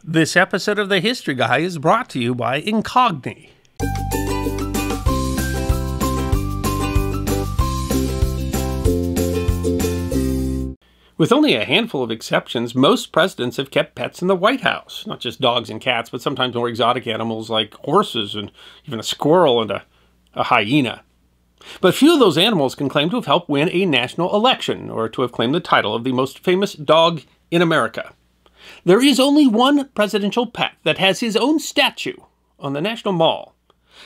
This episode of The History Guy is brought to you by Incogni. With only a handful of exceptions, most presidents have kept pets in the White House. Not just dogs and cats, but sometimes more exotic animals like horses and even a squirrel and a hyena. But few of those animals can claim to have helped win a national election or to have claimed the title of the most famous dog in America. There is only one presidential pet that has his own statue on the National Mall.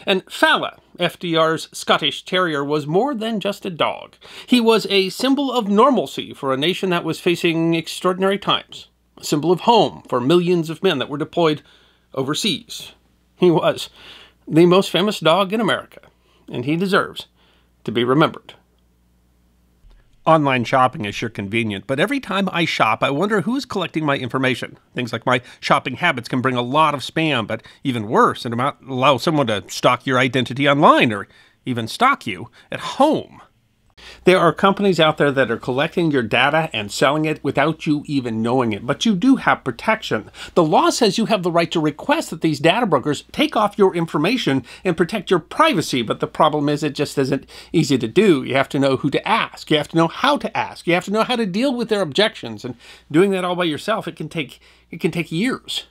And Fala, FDR's Scottish Terrier, was more than just a dog. He was a symbol of normalcy for a nation that was facing extraordinary times. A symbol of home for millions of men that were deployed overseas. He was the most famous dog in America, and he deserves to be remembered. Online shopping is sure convenient, but every time I shop, I wonder who is collecting my information. Things like my shopping habits can bring a lot of spam, but even worse, it might allow someone to stalk your identity online or even stalk you at home. There are companies out there that are collecting your data and selling it without you even knowing it, but you do have protection. The law says you have the right to request that these data brokers take off your information and protect your privacy, but the problem is it just isn't easy to do. You have to know who to ask. You have to know how to ask. You have to know how to deal with their objections, and doing that all by yourself, it can take years.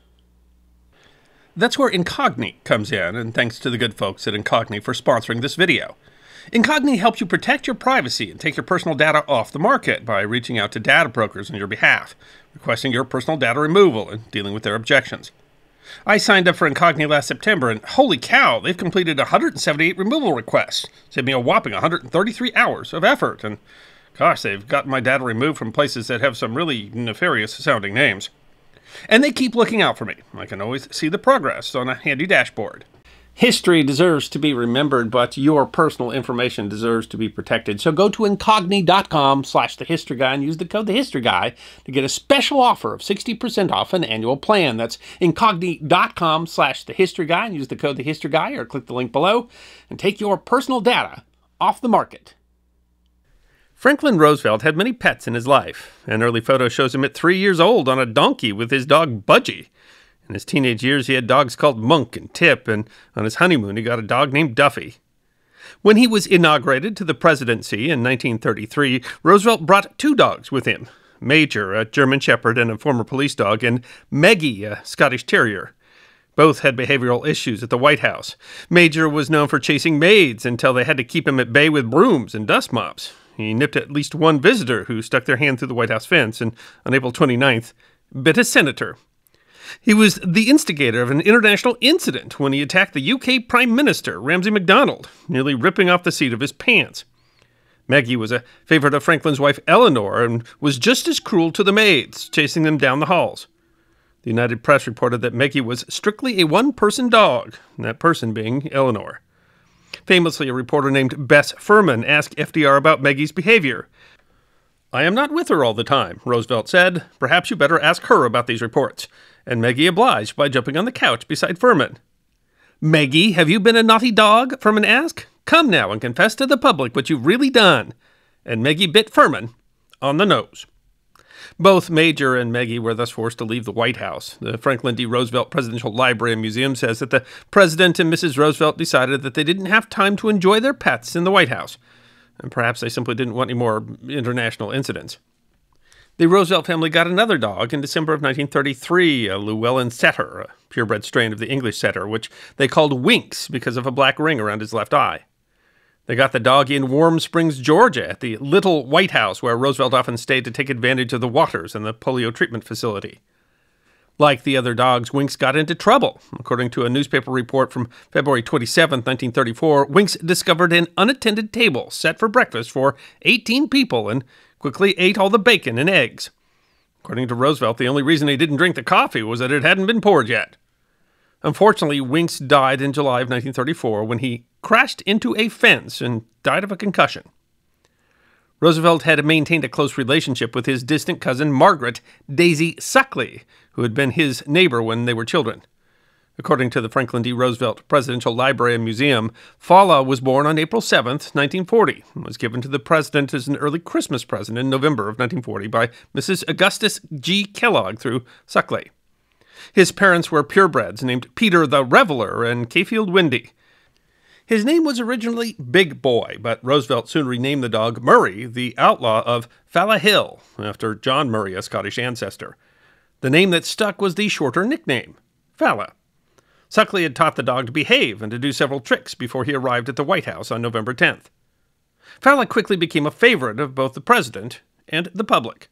That's where Incogni comes in, and thanks to the good folks at Incogni for sponsoring this video. Incogni helps you protect your privacy and take your personal data off the market by reaching out to data brokers on your behalf, requesting your personal data removal and dealing with their objections. I signed up for Incogni last September, and holy cow, they've completed 178 removal requests, saved me a whopping 133 hours of effort, and gosh, they've gotten my data removed from places that have some really nefarious-sounding names. And they keep looking out for me. I can always see the progress on a handy dashboard. History deserves to be remembered, but your personal information deserves to be protected. So go to incogni.com/thehistoryguy and use the code TheHistoryGuy to get a special offer of 60% off an annual plan. That's incogni.com/thehistoryguy and use the code TheHistoryGuy or click the link below and take your personal data off the market. Franklin Roosevelt had many pets in his life. An early photo shows him at 3 years old on a donkey with his dog Budgie. In his teenage years, he had dogs called Monk and Tip, and on his honeymoon, he got a dog named Duffy. When he was inaugurated to the presidency in 1933, Roosevelt brought 2 dogs with him, Major, a German Shepherd and a former police dog, and Maggie, a Scottish Terrier. Both had behavioral issues at the White House. Major was known for chasing maids until they had to keep him at bay with brooms and dust mops. He nipped at least one visitor who stuck their hand through the White House fence and, on April 29th, bit a senator. He was the instigator of an international incident when he attacked the UK Prime Minister, Ramsay MacDonald, nearly ripping off the seat of his pants. Maggie was a favorite of Franklin's wife Eleanor and was just as cruel to the maids, chasing them down the halls. The United Press reported that Maggie was strictly a one-person dog, that person being Eleanor. Famously, a reporter named Bess Furman asked FDR about Maggie's behavior. "I am not with her all the time," Roosevelt said. "Perhaps you better ask her about these reports." And Maggie obliged by jumping on the couch beside Furman. "Maggie, have you been a naughty dog?" Furman asked. "Come now and confess to the public what you've really done." And Maggie bit Furman on the nose. Both Major and Maggie were thus forced to leave the White House. The Franklin D. Roosevelt Presidential Library and Museum says that the President and Mrs. Roosevelt decided that they didn't have time to enjoy their pets in the White House. And perhaps they simply didn't want any more international incidents. The Roosevelt family got another dog in December of 1933, a Llewellyn setter, a purebred strain of the English setter, which they called Winks because of a black ring around his left eye. They got the dog in Warm Springs, Georgia, at the Little White House, where Roosevelt often stayed to take advantage of the waters and the polio treatment facility. Like the other dogs, Winks got into trouble. According to a newspaper report from February 27, 1934, Winks discovered an unattended table set for breakfast for 18 people and quickly ate all the bacon and eggs. According to Roosevelt, the only reason he didn't drink the coffee was that it hadn't been poured yet. Unfortunately, Winks died in July of 1934 when he crashed into a fence and died of a concussion. Roosevelt had maintained a close relationship with his distant cousin Margaret Daisy Suckley, who had been his neighbor when they were children. According to the Franklin D. Roosevelt Presidential Library and Museum, Fala was born on April 7, 1940, and was given to the president as an early Christmas present in November of 1940 by Mrs. Augustus G. Kellogg through Suckley. His parents were purebreds named Peter the Reveler and Kayfield Windy. His name was originally Big Boy, but Roosevelt soon renamed the dog Murray, the outlaw of Fala Hill, after John Murray, a Scottish ancestor. The name that stuck was the shorter nickname, Fala. Suckley had taught the dog to behave and to do several tricks before he arrived at the White House on November 10th. Fala quickly became a favorite of both the president and the public.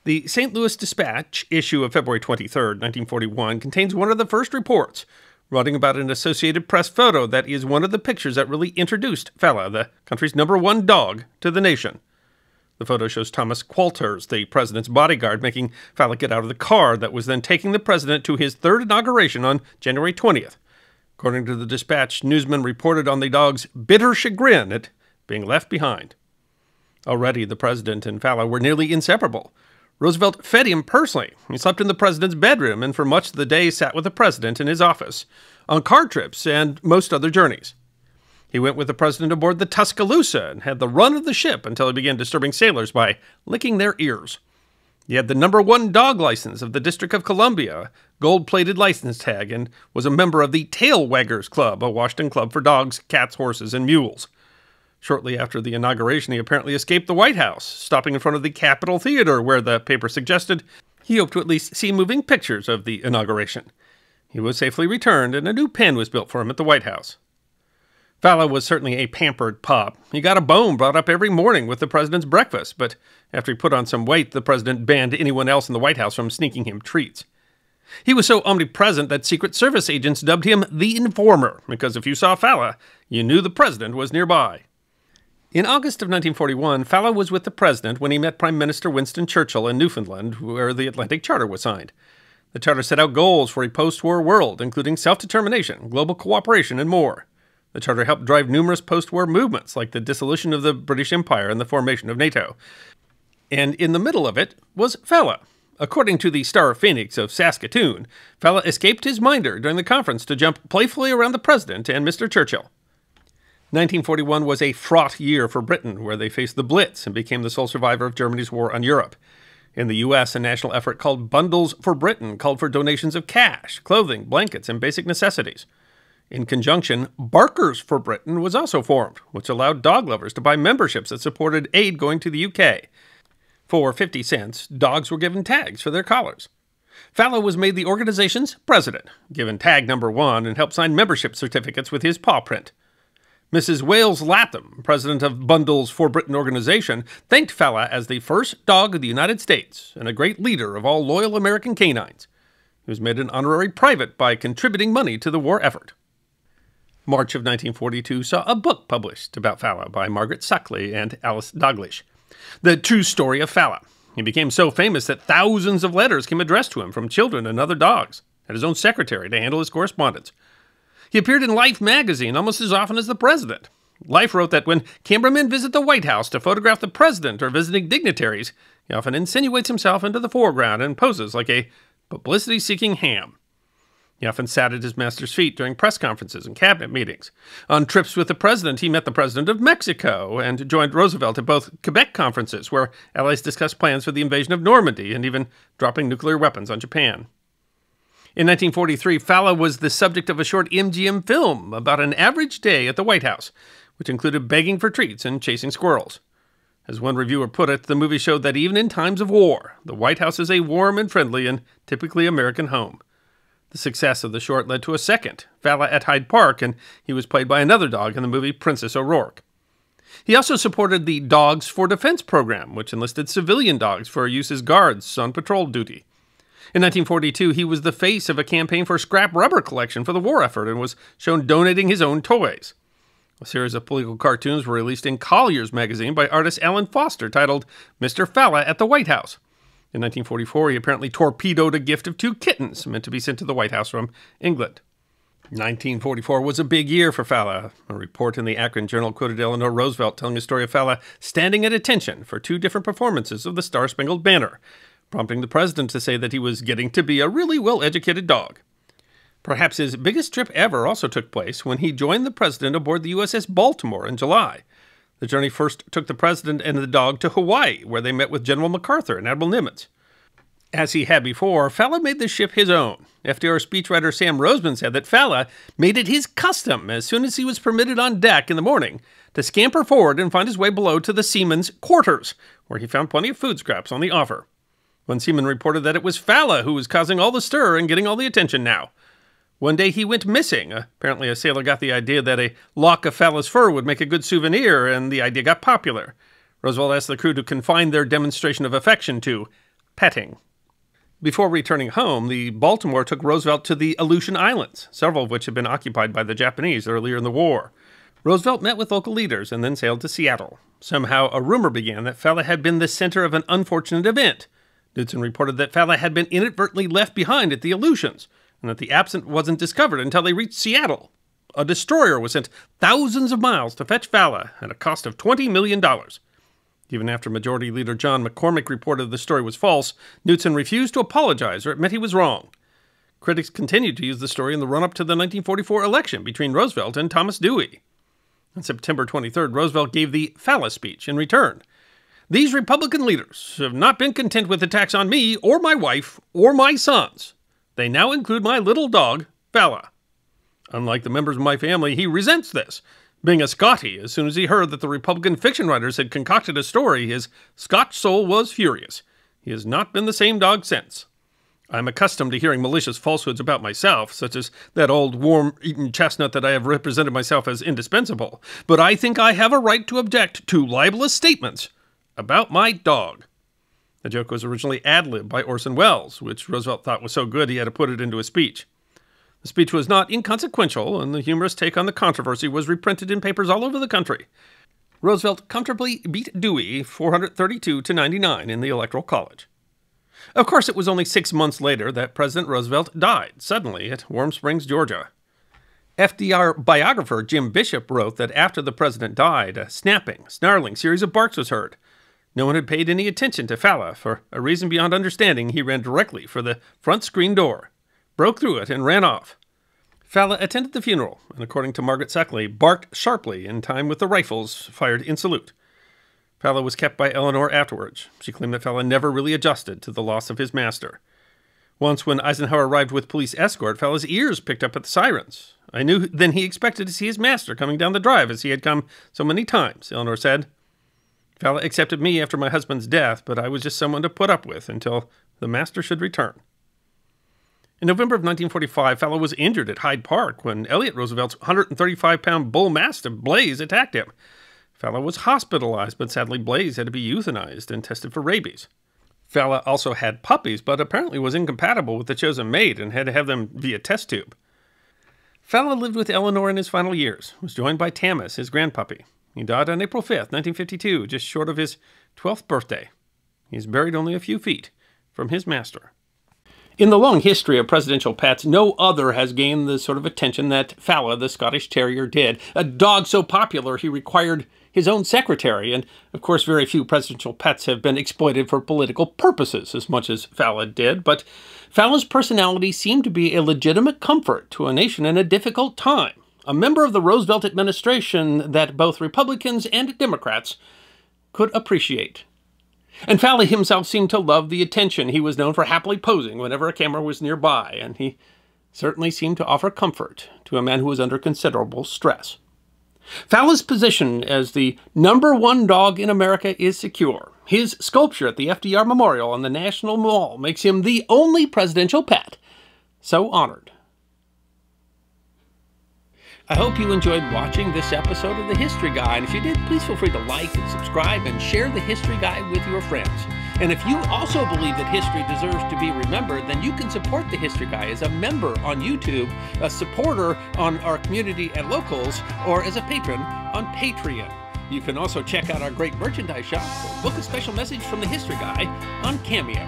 The St. Louis Dispatch issue of February 23, 1941, contains one of the first reports, writing about an Associated Press photo that is one of the pictures that really introduced Fala, the country's #1 dog, to the nation. The photo shows Thomas Qualters, the president's bodyguard, making Fala get out of the car that was then taking the president to his third inauguration on January 20th. According to the Dispatch, newsmen reported on the dog's bitter chagrin at being left behind. Already, the president and Fala were nearly inseparable. Roosevelt fed him personally. He slept in the president's bedroom and for much of the day sat with the president in his office, on car trips and most other journeys. He went with the president aboard the Tuscaloosa and had the run of the ship until he began disturbing sailors by licking their ears. He had the #1 dog license of the District of Columbia, gold-plated license tag, and was a member of the Tail Waggers Club, a Washington club for dogs, cats, horses, and mules. Shortly after the inauguration, he apparently escaped the White House, stopping in front of the Capitol Theater, where the paper suggested he hoped to at least see moving pictures of the inauguration. He was safely returned, and a new pen was built for him at the White House. Fala was certainly a pampered pup. He got a bone brought up every morning with the president's breakfast, but after he put on some weight, the president banned anyone else in the White House from sneaking him treats. He was so omnipresent that Secret Service agents dubbed him the Informer, because if you saw Fala, you knew the president was nearby. In August of 1941, Fala was with the president when he met Prime Minister Winston Churchill in Newfoundland, where the Atlantic Charter was signed. The charter set out goals for a post-war world, including self-determination, global cooperation, and more. The charter helped drive numerous post-war movements, like the dissolution of the British Empire and the formation of NATO. And in the middle of it was Fala. According to the Star Phoenix of Saskatoon, Fala escaped his minder during the conference to jump playfully around the president and Mr. Churchill. 1941 was a fraught year for Britain, where they faced the Blitz and became the sole survivor of Germany's war on Europe. In the U.S., a national effort called Bundles for Britain called for donations of cash, clothing, blankets, and basic necessities. In conjunction, Barkers for Britain was also formed, which allowed dog lovers to buy memberships that supported aid going to the UK. For 50 cents, dogs were given tags for their collars. Fala was made the organization's president, given tag #1, and helped sign membership certificates with his paw print. Mrs. Wales Latham, president of Bundles for Britain organization, thanked Fala as the first dog of the United States and a great leader of all loyal American canines. He was made an honorary private by contributing money to the war effort. March of 1942 saw a book published about Fala by Margaret Suckley and Alice Douglas. The True Story of Fala. He became so famous that thousands of letters came addressed to him from children and other dogs, and his own secretary to handle his correspondence. He appeared in Life magazine almost as often as the president. Life wrote that when cameramen visit the White House to photograph the president or visiting dignitaries, he often insinuates himself into the foreground and poses like a publicity-seeking ham. He often sat at his master's feet during press conferences and cabinet meetings. On trips with the president, he met the president of Mexico and joined Roosevelt at both Quebec conferences, where allies discussed plans for the invasion of Normandy and even dropping nuclear weapons on Japan. In 1943, Fala was the subject of a short MGM film about an average day at the White House, which included begging for treats and chasing squirrels. As one reviewer put it, the movie showed that even in times of war, the White House is a warm and friendly and typically American home. The success of the short led to a second, Fala at Hyde Park, and he was played by another dog in the movie Princess O'Rourke. He also supported the Dogs for Defense program, which enlisted civilian dogs for use as guards on patrol duty. In 1942, he was the face of a campaign for scrap rubber collection for the war effort and was shown donating his own toys. A series of political cartoons were released in Collier's magazine by artist Alan Foster titled Mr. Fala at the White House. In 1944, he apparently torpedoed a gift of 2 kittens meant to be sent to the White House from England. 1944 was a big year for Fala. A report in the Akron Journal quoted Eleanor Roosevelt telling the story of Fala standing at attention for 2 different performances of the Star-Spangled Banner, prompting the president to say that he was getting to be a really well-educated dog. Perhaps his biggest trip ever also took place when he joined the president aboard the USS Baltimore in July. The journey first took the president and the dog to Hawaii, where they met with General MacArthur and Admiral Nimitz. As he had before, Fala made the ship his own. FDR speechwriter Sam Roseman said that Fala made it his custom, as soon as he was permitted on deck in the morning, to scamper forward and find his way below to the seamen's quarters, where he found plenty of food scraps on the offer. One seaman reported that it was Fala who was causing all the stir and getting all the attention now. One day he went missing. Apparently a sailor got the idea that a lock of Fala's fur would make a good souvenir, and the idea got popular. Roosevelt asked the crew to confine their demonstration of affection to petting. Before returning home, the Baltimore took Roosevelt to the Aleutian Islands, several of which had been occupied by the Japanese earlier in the war. Roosevelt met with local leaders and then sailed to Seattle. Somehow, a rumor began that Fala had been the center of an unfortunate event. Knudsen reported that Fala had been inadvertently left behind at the Aleutians, and that the absent wasn't discovered until they reached Seattle. A destroyer was sent thousands of miles to fetch Fala at a cost of $20 million. Even after Majority Leader John McCormick reported the story was false, Knudsen refused to apologize or admit he was wrong. Critics continued to use the story in the run-up to the 1944 election between Roosevelt and Thomas Dewey. On September 23rd, Roosevelt gave the Fala speech in return. "These Republican leaders have not been content with attacks on me or my wife or my sons. They now include my little dog, Fala. Unlike the members of my family, he resents this. Being a Scottie, as soon as he heard that the Republican fiction writers had concocted a story, his Scotch soul was furious. He has not been the same dog since. I am accustomed to hearing malicious falsehoods about myself, such as that old worm-eaten chestnut that I have represented myself as indispensable, but I think I have a right to object to libelous statements about my dog." The joke was originally ad-libbed by Orson Welles, which Roosevelt thought was so good he had to put it into a speech. The speech was not inconsequential, and the humorous take on the controversy was reprinted in papers all over the country. Roosevelt comfortably beat Dewey 432-99 in the Electoral College. Of course, it was only 6 months later that President Roosevelt died, suddenly, at Warm Springs, Georgia. FDR biographer Jim Bishop wrote that after the president died, a snapping, snarling series of barks was heard. No one had paid any attention to Fala. For a reason beyond understanding, he ran directly for the front screen door, broke through it, and ran off. Fala attended the funeral, and according to Margaret Suckley, barked sharply in time with the rifles fired in salute. Fala was kept by Eleanor afterwards. She claimed that Fala never really adjusted to the loss of his master. Once, when Eisenhower arrived with police escort, Fala's ears picked up at the sirens. "I knew then he expected to see his master coming down the drive as he had come so many times," Eleanor said. "Fala accepted me after my husband's death, but I was just someone to put up with until the master should return." In November of 1945, Fala was injured at Hyde Park when Elliott Roosevelt's 135-pound bull mastiff, Blaze, attacked him. Fala was hospitalized, but sadly Blaze had to be euthanized and tested for rabies. Fala also had puppies, but apparently was incompatible with the chosen mate and had to have them via test tube. Fala lived with Eleanor in his final years, was joined by Tamas, his grandpuppy. He died on April 5th, 1952, just short of his 12th birthday. He is buried only a few feet from his master. In the long history of presidential pets, no other has gained the sort of attention that Fala, the Scottish Terrier, did. A dog so popular he required his own secretary, and of course very few presidential pets have been exploited for political purposes as much as Fala did, but Fala's personality seemed to be a legitimate comfort to a nation in a difficult time, a member of the Roosevelt administration that both Republicans and Democrats could appreciate. And Fala himself seemed to love the attention. He was known for happily posing whenever a camera was nearby, and he certainly seemed to offer comfort to a man who was under considerable stress. Fala's position as the #1 dog in America is secure. His sculpture at the FDR Memorial on the National Mall makes him the only presidential pet so honored. I hope you enjoyed watching this episode of The History Guy, and if you did, please feel free to like and subscribe and share The History Guy with your friends. And if you also believe that history deserves to be remembered, then you can support The History Guy as a member on YouTube, a supporter on our community at Locals, or as a patron on Patreon. You can also check out our great merchandise shop or book a special message from The History Guy on Cameo.